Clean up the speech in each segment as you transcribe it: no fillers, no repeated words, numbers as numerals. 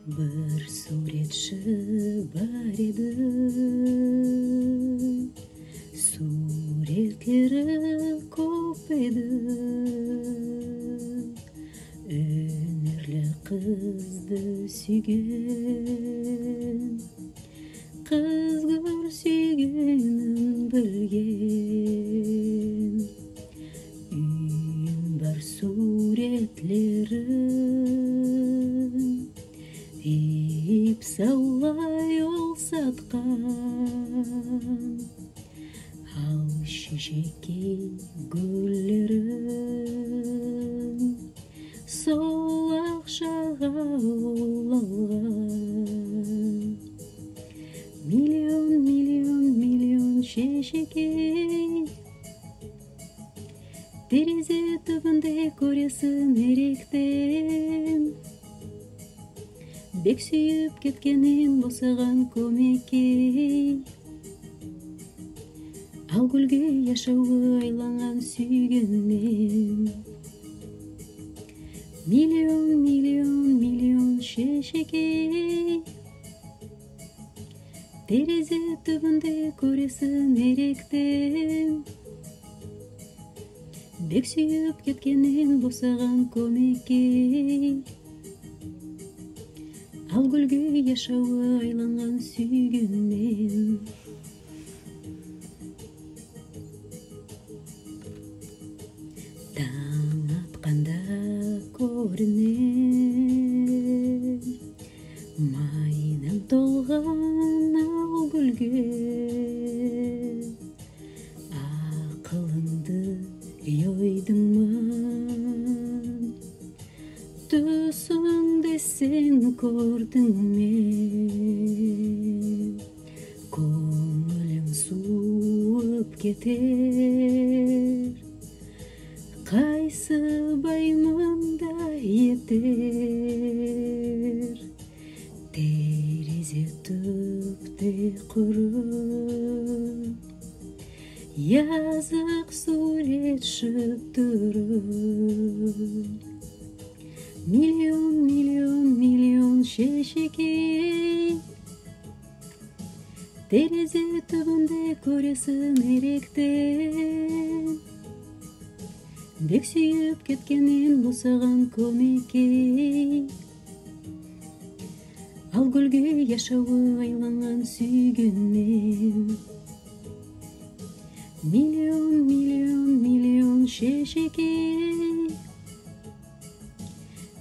Bir suretçi var edi, suretleri көп edi. Önürlü kızdı sүйген, kız gör sүйгенін білген. Үйім бар суретлерін, ip саулай ол сатқан. Ал шешекей гүллерін сол ақшаға ол алған. Миллион, миллион, миллион шешекей, терезе түбінде көресің еректен. Бек сүйіп кеткенін босаған көмекей, ал гүлге яшауы айланған сүйгеннен. Миллион, миллион, миллион шешекей, терезе түбінде көресің еректен. Бек сүйіп кеткенін босаған көмекей, ал гүлге яшауы айланған сүйгеннен. Таң атқанда көрінер майынан толған ал гүлге. Ақылыңды ойдың ма, түсіңде сен көрдің ме? Көңілің суып кетер, қайсы баймында етер. Терезе түпте құрып, yazık suretçi durur. Milyon, milyon, milyon şeşekey, tereзе түбінде көресің еректен. Бек сүйіп кеткенін босаған көмекей, ал гүлге яшауы айланған сүйгеннен. Миллион, миллион, миллион шешекей,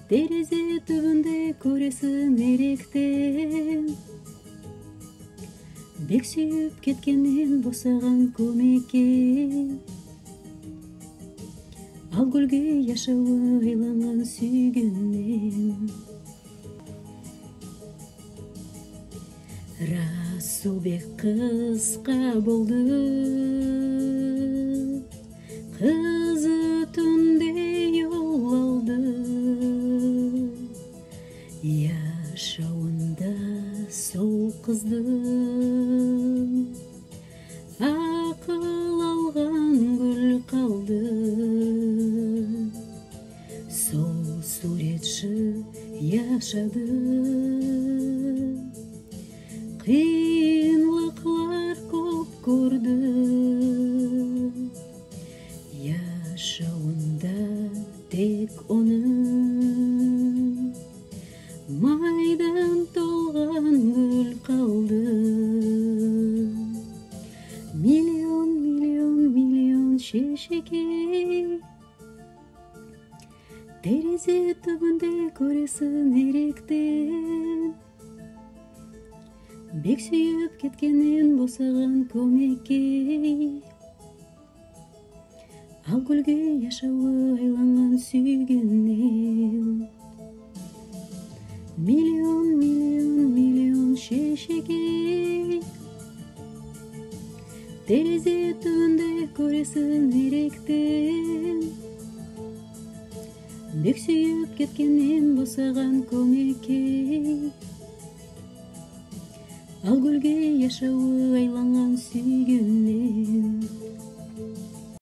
терезе түбінде көресің еректен. Бек сүйіп кеткеннен босаған көмекей, ал гүлге яшауы айланған сүйгеннен. Расылбек қысқа болды, қызы түнде yol алды. Яшауында сол қыздың ақыл алған гүл қалды. Сол суретші яшады, қиынлықлар көп көрді. Яшауында тек оның майдан толған гүл қалды. Миллион, миллион, миллион шешекей, терезе түбінде көресің еректен. Бек сүйіп кеткенін босаған көмекей, ал гүлге яшауы айланған сүйгеннен. Миллион, миллион, миллион шешекей, терезе түбінде көресің еректен. Бек сүйіп кеткенін босаған көмекей, ал гүлге яшауы айланған сүйгеннен.